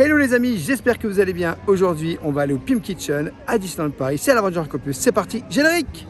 Hello les amis, j'espère que vous allez bien. Aujourd'hui, on va aller au Pim Kitchen à Disneyland Paris. C'est à l'aventure Campus. C'est parti, générique!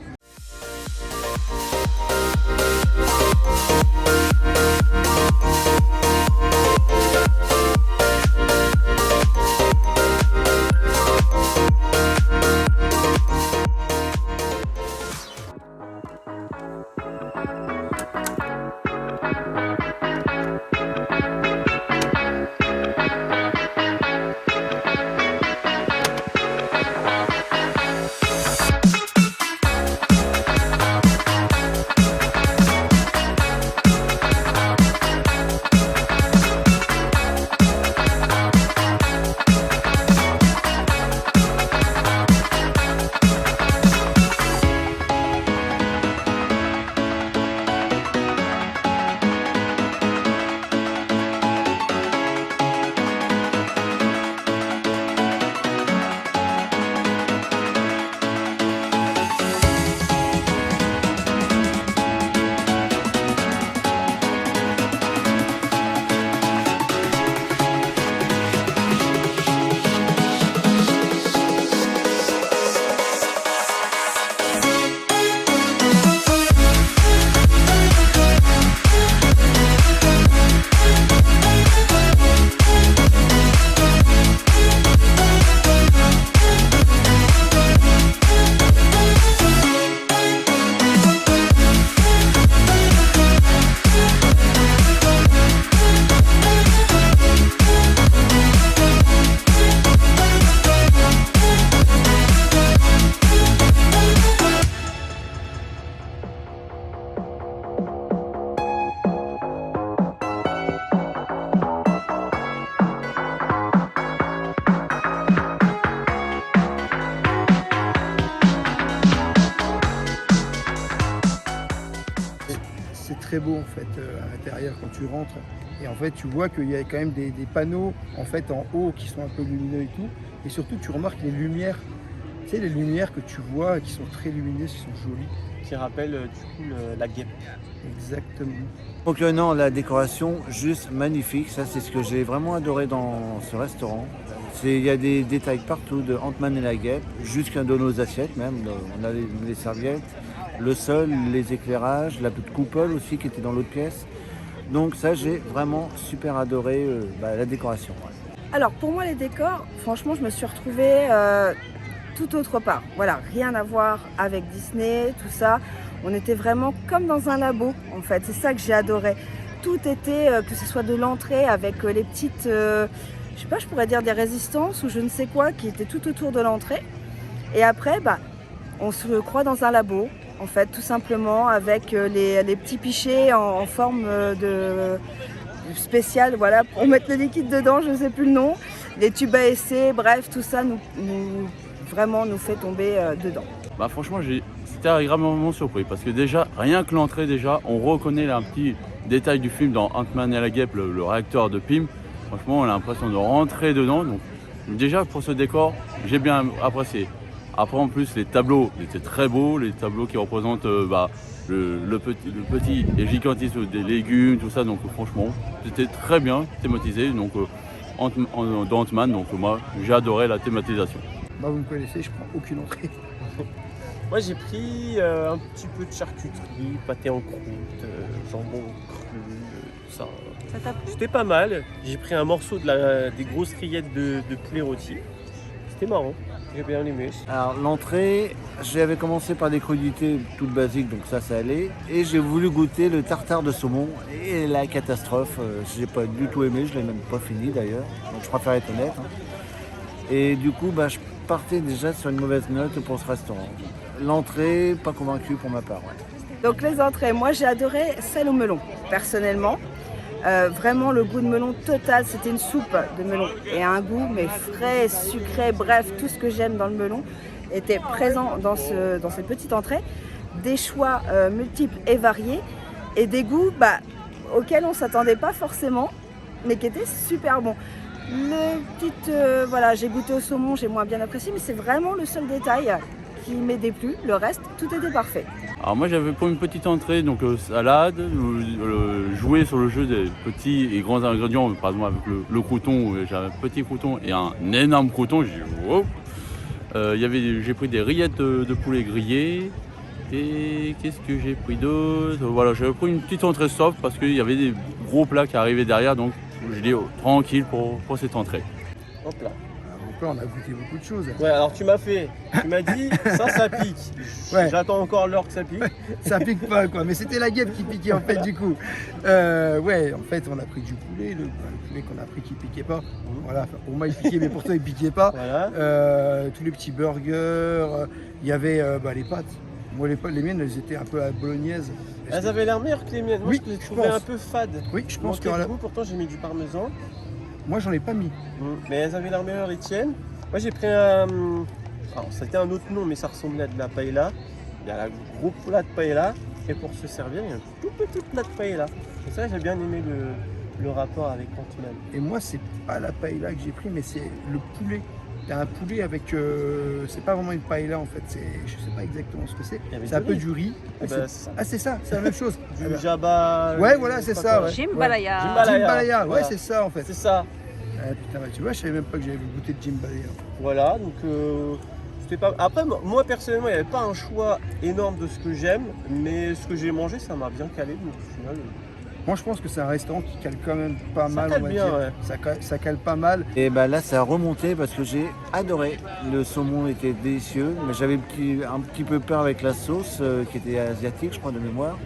C'est très beau en fait à l'intérieur quand tu rentres, et en fait tu vois qu'il y a quand même des panneaux en fait en haut qui sont un peu lumineux et tout, et surtout tu remarques les lumières, tu sais, les lumières que tu vois qui sont très lumineuses, qui sont jolies, qui rappelle du coup la guêpe. Exactement. Donc non, la décoration juste magnifique, ça c'est ce que j'ai vraiment adoré dans ce restaurant. Il y a des détails partout, de Ant-Man et la guêpe, jusqu'à de nos assiettes même, on a les serviettes, le sol, les éclairages, la petite coupole aussi qui était dans l'autre pièce. Donc ça j'ai vraiment super adoré la décoration. Alors pour moi les décors, franchement je me suis retrouvée tout autre part. Voilà, rien à voir avec Disney, tout ça. On était vraiment comme dans un labo en fait, c'est ça que j'ai adoré. Tout était, que ce soit de l'entrée avec les petites, je sais pas, je pourrais dire des résistances ou je ne sais quoi qui étaient tout autour de l'entrée. Et après, on se croit dans un labo. En fait, tout simplement avec les petits pichets en forme de spécial, voilà, pour mettre le liquide dedans, je ne sais plus le nom, les tubes à essai, bref, tout ça nous fait tomber dedans. Franchement, c'était agréablement surpris parce que déjà, rien que l'entrée, on reconnaît un petit détail du film dans Ant-Man et la guêpe, le réacteur de Pym. Franchement, on a l'impression de rentrer dedans. Donc, déjà, pour ce décor, j'ai bien apprécié. Après, en plus, les tableaux étaient très beaux, les tableaux qui représentent le petit et gigantesque des légumes, tout ça. Donc, franchement, c'était très bien thématisé. Donc, dans Ant-Man, donc moi, j'ai adoré la thématisation. Vous me connaissez, je prends aucune entrée. Moi j'ai pris un petit peu de charcuterie, pâté en croûte, jambon cru, tout ça. Ça t'a plu ? C'était pas mal. J'ai pris un morceau des grosses rillettes de poulet rôti. C'était marrant, j'ai bien aimé. Alors l'entrée, j'avais commencé par des crudités toutes basiques, donc ça allait. Et j'ai voulu goûter le tartare de saumon, et la catastrophe, j'ai pas du tout aimé, je l'ai même pas fini d'ailleurs, donc je préfère être honnête. Et du coup, je partais déjà sur une mauvaise note pour ce restaurant. L'entrée, pas convaincu pour ma part. Ouais. Donc les entrées, moi j'ai adoré celle au melon, personnellement. Vraiment le goût de melon total, c'était une soupe de melon et un goût mais frais, sucré, bref, tout ce que j'aime dans le melon était présent dans cette petite entrée. Des choix multiples et variés et des goûts auxquels on ne s'attendait pas forcément, mais qui étaient super bons. J'ai goûté au saumon, j'ai moins bien apprécié, mais c'est vraiment le seul détail qui m'est déplu. Le reste, tout était parfait. Alors moi j'avais pour une petite entrée, donc salade, jouet jouer sur le jeu des petits et grands ingrédients. Par exemple, avec le crouton, j'ai un petit crouton et un énorme crouton. J'ai dit, wow. J'ai pris des rillettes de poulet grillées. Et qu'est-ce que j'ai pris d'autre? Voilà, j'avais pris une petite entrée soft parce qu'il y avait des gros plats qui arrivaient derrière. Donc, j'ai dit, tranquille pour cette entrée. Hop là. Donc là, on a goûté beaucoup de choses. Ouais, alors tu m'as dit, ça pique. Ouais. J'attends encore l'heure que ça pique. Ça pique pas quoi, mais c'était la guêpe qui piquait en fait du coup. Ouais, en fait on a pris du poulet, le poulet qu'on a pris qui piquait pas. Voilà, enfin, pour moi il piquait mais pour toi il piquait pas. Voilà. Tous les petits burgers, il y avait les pâtes. Moi les miennes elles étaient un peu à bolognaise. Elles avaient l'air meilleures que les miennes. Moi Oui, je les je trouvais pense. un peu fades. Oui, je pense que Pourtant j'ai mis du parmesan. moi j'en ai pas mis. Mais elles avaient l'air meilleures les tiennes. Moi j'ai pris un. Alors c'était un autre nom mais ça ressemblait à de la paella. Il y a un gros plat de paella. Et pour se servir, il y a un tout petit plat de paella. Et ça j'ai bien aimé le rapport avec Cantonade. Et moi c'est pas la paella que j'ai pris mais c'est le poulet. T'as un poulet avec, c'est pas vraiment une paella en fait, je sais pas exactement ce que c'est. Il y avait C'est un du peu riz. du riz. Eh ben, c'est ça. Ah c'est ça, c'est la même chose. Du jabba. Ouais, voilà, c'est ça, ouais. Jambalaya. Jambalaya, ouais Voilà. c'est ça en fait. C'est ça. Ah, putain, tu vois, je savais même pas que j'avais goûté de jambalaya. Voilà, donc c'était pas. Après, moi personnellement, il n'y avait pas un choix énorme de ce que j'aime, mais ce que j'ai mangé, ça m'a bien calé. Donc au final, Moi je pense que c'est un restaurant qui cale quand même pas mal, cale on va bien, dire. ouais. Ça cale pas mal. Et bah là, ça a remonté parce que j'ai adoré. Le saumon était délicieux, mais j'avais un petit peu peur avec la sauce qui était asiatique, je crois, de mémoire.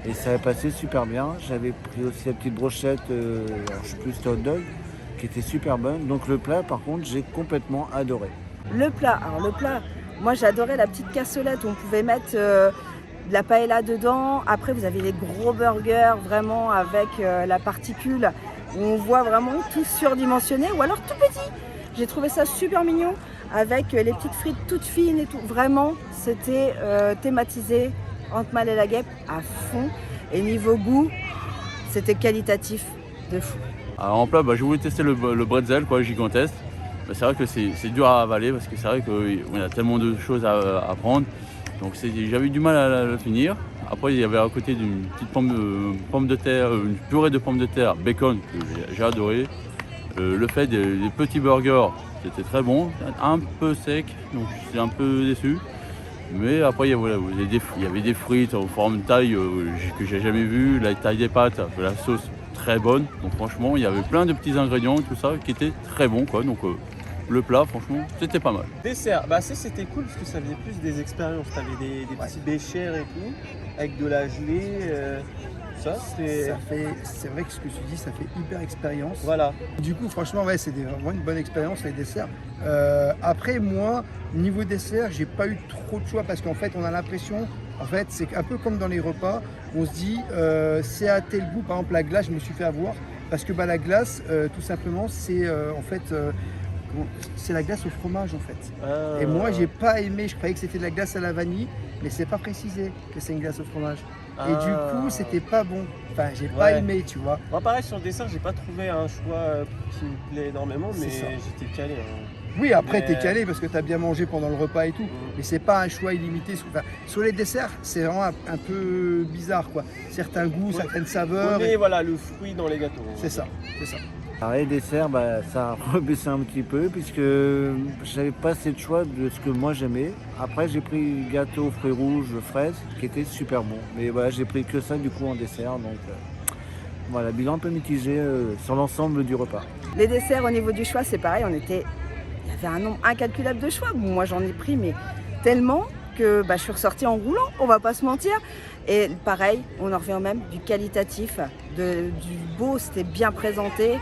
Et ça a passé super bien. J'avais pris aussi la petite brochette, alors, je sais plus, c'était hot dog, qui était super bonne. Donc le plat, par contre, j'ai complètement adoré. Le plat, moi j'adorais la petite cassolette où on pouvait mettre de la paella dedans. Après vous avez les gros burgers vraiment avec la particule où on voit vraiment tout surdimensionné ou alors tout petit. J'ai trouvé ça super mignon avec les petites frites toutes fines et tout. Vraiment c'était thématisé Ant-Man et la guêpe à fond. Et niveau goût, c'était qualitatif de fou. Alors en plat, j'ai voulu tester le bretzel gigantesque. Mais c'est vrai que c'est dur à avaler parce que c'est vrai qu'on a tellement de choses à prendre. Donc j'avais du mal à le finir. Après il y avait à côté d'une petite pomme de terre, une purée de pommes de terre, bacon que j'ai adoré. Le fait des petits burgers, c'était très bon, un peu sec, donc j'étais un peu déçu. Mais après il y avait des frites en forme de taille que j'ai jamais vu, la taille des pâtes, la sauce très bonne. Donc franchement il y avait plein de petits ingrédients, tout ça qui était très bon quoi. Donc le plat franchement c'était pas mal. dessert, c'était cool parce que ça faisait plus des expériences. T'avais des petits béchers et tout, avec de la gelée. Ça, C'est vrai que ce que tu dis, ça fait hyper expérience. Voilà. Du coup, franchement, ouais, c'est vraiment une bonne expérience les desserts. Après, moi, niveau dessert, j'ai pas eu trop de choix parce qu'en fait, on a l'impression, c'est un peu comme dans les repas, on se dit, c'est à tel goût. Par exemple, la glace, je me suis fait avoir parce que la glace, tout simplement, c'est c'est la glace au fromage en fait. Et moi, j'ai pas aimé. Je croyais que c'était de la glace à la vanille, mais c'est pas précisé que c'est une glace au fromage. Et du coup, c'était pas bon. Enfin, j'ai pas aimé, tu vois. Moi, pareil, sur le dessert, j'ai pas trouvé un choix qui me plaît énormément, mais C'est ça. j'étais calé. Oui, après, Mais- t'es calé parce que t'as bien mangé pendant le repas et tout. Mais c'est pas un choix illimité. Sur les desserts, c'est vraiment un peu bizarre, quoi. Certains goûts, certaines saveurs. Mais voilà, le fruit dans les gâteaux. C'est ça, c'est ça. Alors les desserts, ça a rebaissé un petit peu puisque j'avais pas assez de choix de ce que moi j'aimais. Après j'ai pris gâteau fruits rouges, fraises, qui était super bon. Mais voilà, j'ai pris que ça du coup en dessert. Donc voilà, bilan un peu mitigé sur l'ensemble du repas. Les desserts au niveau du choix, c'est pareil, il y avait un nombre incalculable de choix. Bon, moi j'en ai pris, mais tellement que je suis ressortie en roulant, on va pas se mentir. Et pareil, on en revient au même, du qualitatif, du beau, c'était bien présenté.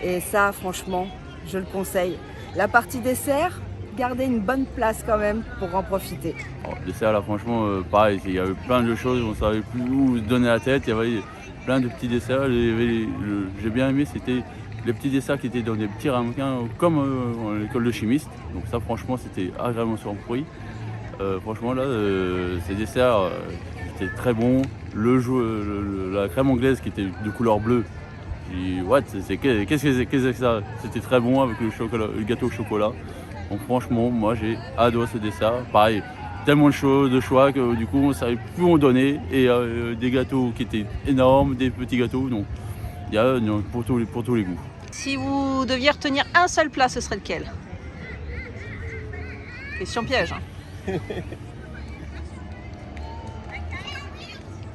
Et ça, franchement, je le conseille. La partie dessert, gardez une bonne place quand même pour en profiter. Alors, le dessert là franchement pareil, il y avait plein de choses, on savait plus où se donner la tête, il y avait plein de petits desserts. J'ai bien aimé, c'était les petits desserts qui étaient dans des petits ramequins comme à l'école de chimiste. Donc ça franchement c'était agréablement surpris. Franchement là, ces desserts étaient très bons. La crème anglaise qui était de couleur bleue, j'ai dit, what, qu'est-ce que c'est que ça? C'était très bon avec le gâteau au chocolat. Donc franchement, moi j'ai adoré ce dessert. Pareil, tellement de choix que du coup on ne savait plus où en donner. Et des gâteaux qui étaient énormes, des petits gâteaux, donc il y a pour tous les goûts. Si vous deviez retenir un seul plat, ce serait lequel? Question piège. Hein.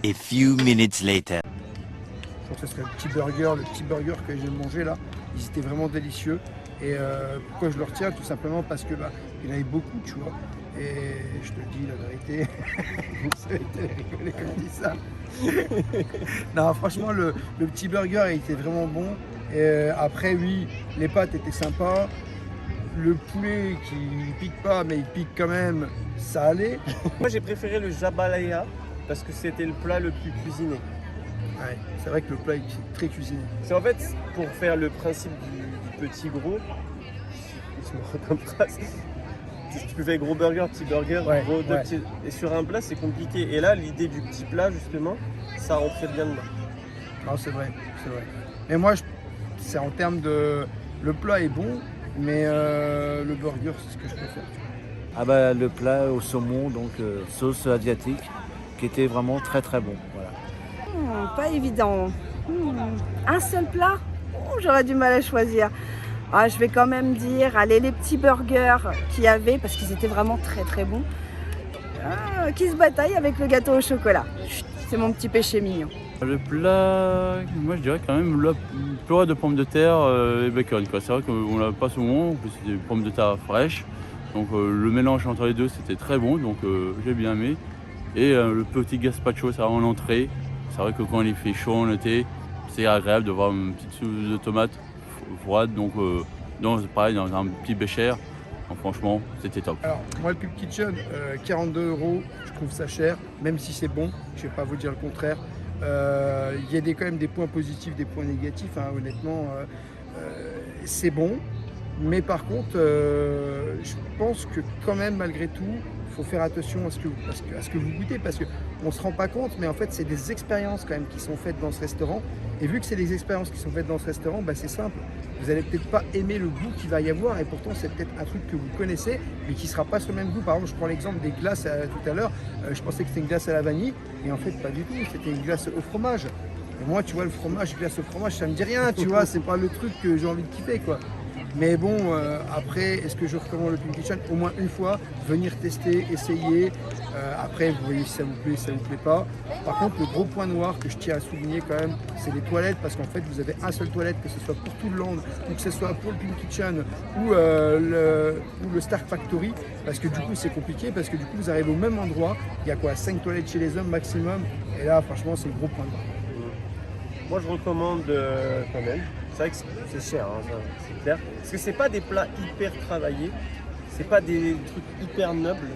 A few minutes later. Je pense que ce serait le petit burger que j'ai mangé là. Ils étaient vraiment délicieux. Et pourquoi je le retiens? Tout simplement parce que il y en avait beaucoup, tu vois. Et je te le dis la vérité, vous savez rigoler quand je dis ça. Non, franchement, le petit burger il était vraiment bon. Et après, oui, les pâtes étaient sympas. Le poulet qui pique pas, mais il pique quand même, ça allait. Moi j'ai préféré le jabalaya parce que c'était le plat le plus cuisiné. Ouais, c'est vrai que le plat est très cuisiné. C'est en fait pour faire le principe du petit gros. Je me rends comme ça. Tu fais gros burger, petit burger, Ouais, gros deux ouais. petits. Et sur un plat c'est compliqué. Et là l'idée du petit plat justement, ça rentrait bien dedans. Non, c'est vrai, c'est vrai. Mais moi, c'est en termes de... Le plat est bon, mais le burger, c'est ce que je préfère. Ah bah le plat au saumon, donc sauce asiatique, qui était vraiment très très bon. Voilà. Pas évident. Un seul plat? J'aurais du mal à choisir. Ah, je vais quand même dire, allez, les petits burgers qu'il y avait, parce qu'ils étaient vraiment très très bons, qui se bataillent avec le gâteau au chocolat. Chut, c'est mon petit péché mignon. Le plat, moi je dirais quand même le purée de pommes de terre et bacon. C'est vrai qu'on l'a pas souvent, en plus c'est des pommes de terre fraîches. Donc le mélange entre les deux c'était très bon, donc j'ai bien aimé. Et le petit gazpacho, ça en entrée. C'est vrai que quand il fait chaud en été, c'est agréable de voir une petite sauce de tomate froide, donc pareil dans un petit bécher. Donc, franchement, c'était top. Alors, moi, le Pulp Kitchen, 42 €, je trouve ça cher, même si c'est bon, je ne vais pas vous dire le contraire. Il y a quand même des points positifs, des points négatifs, hein, honnêtement. C'est bon, mais par contre, je pense que quand même, malgré tout, il faut faire attention à ce que vous goûtez, parce qu'on ne se rend pas compte, mais en fait, c'est des expériences quand même qui sont faites dans ce restaurant. Et vu que c'est des expériences qui sont faites dans ce restaurant, c'est simple. Vous n'allez peut-être pas aimer le goût qu'il va y avoir, et pourtant, c'est peut-être un truc que vous connaissez, mais qui ne sera pas sur le même goût. Par exemple, je prends l'exemple des glaces tout à l'heure. Je pensais que c'était une glace à la vanille, et en fait, pas du tout. C'était une glace au fromage. Et moi, tu vois, le fromage, glace au fromage, ça me dit rien, tu vois. C'est pas le truc que j'ai envie de kiffer, quoi. Mais bon, après, est-ce que je recommande le Pulp Kitchen? Au moins une fois, venir tester, essayer. Après, vous voyez si ça vous plaît pas. Par contre, le gros point noir que je tiens à souligner quand même, c'est les toilettes, parce qu'en fait, vous avez un seul toilette, que ce soit pour tout le land, ou que ce soit pour le Pulp Kitchen, ou le Stark Factory, parce que du coup, c'est compliqué, parce que du coup, vous arrivez au même endroit. Il y a quoi, 5 toilettes chez les hommes maximum, et là, franchement, c'est le gros point noir. Moi je recommande quand même. C'est vrai que c'est cher, hein, ça, c'est clair. Parce que c'est pas des plats hyper travaillés, c'est pas des trucs hyper nobles,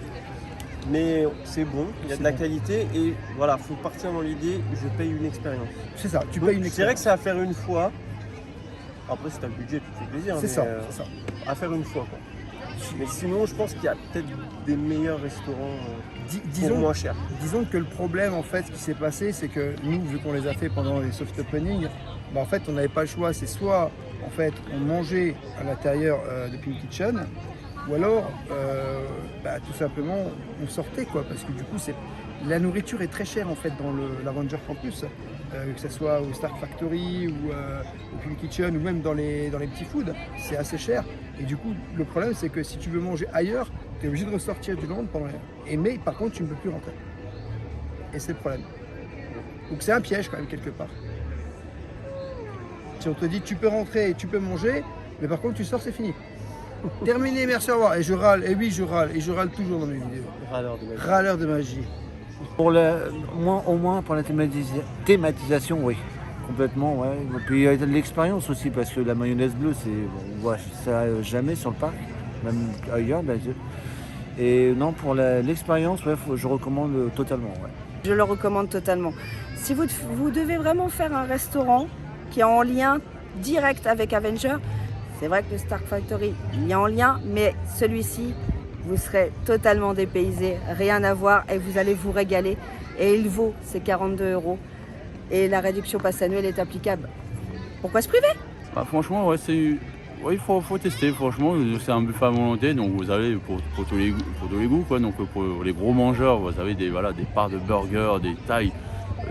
mais c'est bon, il y a de la qualité et voilà, faut partir dans l'idée, je paye une expérience. C'est ça, tu Donc, payes une je expérience. dirais que c'est à faire une fois. Après, si t'as le budget, tu te fais plaisir. C'est mais, ça, c'est ça. À faire une fois, quoi. Mais sinon, je pense qu'il y a peut-être des meilleurs restaurants pour moins cher. Disons que le problème, en fait, ce qui s'est passé, c'est que nous, vu qu'on les a fait pendant les soft openings, en fait, on n'avait pas le choix. C'est soit, en fait, on mangeait à l'intérieur de Pulp Kitchen, ou alors, tout simplement, on sortait, quoi. Parce que du coup, la nourriture est très chère, en fait, dans l'Avenger Campus. Que ce soit au Stark Factory ou au Pulp Kitchen ou même dans les petits foods, c'est assez cher. Et du coup, le problème, c'est que si tu veux manger ailleurs, tu es obligé de ressortir du land pendant mais par contre, tu ne peux plus rentrer. Et c'est le problème. Donc c'est un piège quand même quelque part. Si on te dit tu peux rentrer et tu peux manger, mais par contre tu sors, c'est fini. Terminé, merci, au revoir. Et je râle, et oui je râle, et je râle toujours dans mes vidéos. Râleur de magie. Pour au moins pour la thématisation, oui. Complètement, ouais. Et puis il y a de l'expérience aussi, parce que la mayonnaise bleue, on voit ça jamais sur le parc, même ailleurs, bien sûr. Et non, pour l'expérience, ouais, je recommande totalement. Ouais. Je le recommande totalement. Si vous devez vraiment faire un restaurant qui est en lien direct avec Avenger, c'est vrai que le Stark Factory, il est en lien, mais celui-ci, vous serez totalement dépaysé, rien à voir, et vous allez vous régaler. Et il vaut ces 42 €. Et la réduction passe annuelle est applicable. Pourquoi se priver? Franchement, ouais, Ouais, il faut tester, franchement, c'est un buffet à volonté, donc vous avez pour tous les goûts, quoi. Donc pour les gros mangeurs, vous avez des parts de burgers, des tailles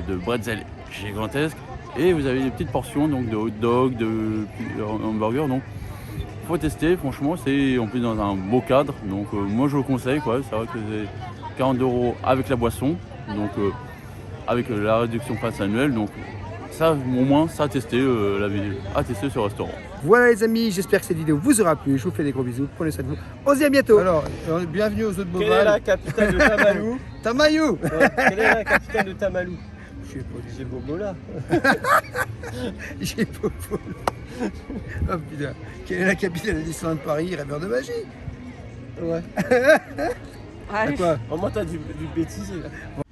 de bretzel gigantesques, et vous avez des petites portions donc de hot dog, de hamburgers, donc faut tester, franchement, c'est en plus dans un beau cadre, donc moi je le conseille, quoi. C'est vrai que c'est 40 € avec la boisson, donc avec la réduction passe annuelle, donc ça au moins ça à tester, ce restaurant. Voilà les amis, j'espère que cette vidéo vous aura plu. Je vous fais des gros bisous. Prenez soin de vous. On se dit à bientôt. Alors, bienvenue aux Eaux de Quelle est la Beauval. capitale de Tamalou? Tamayou. Ouais, quelle est la capitale de Tamalou? Je sais pas. J'ai Bobola. J'ai pas. Oh putain. Quelle est la capitale de Disneyland Paris? Rêveur de magie. Ouais. Allez. Quoi? Au moins t'as du bêtisier là.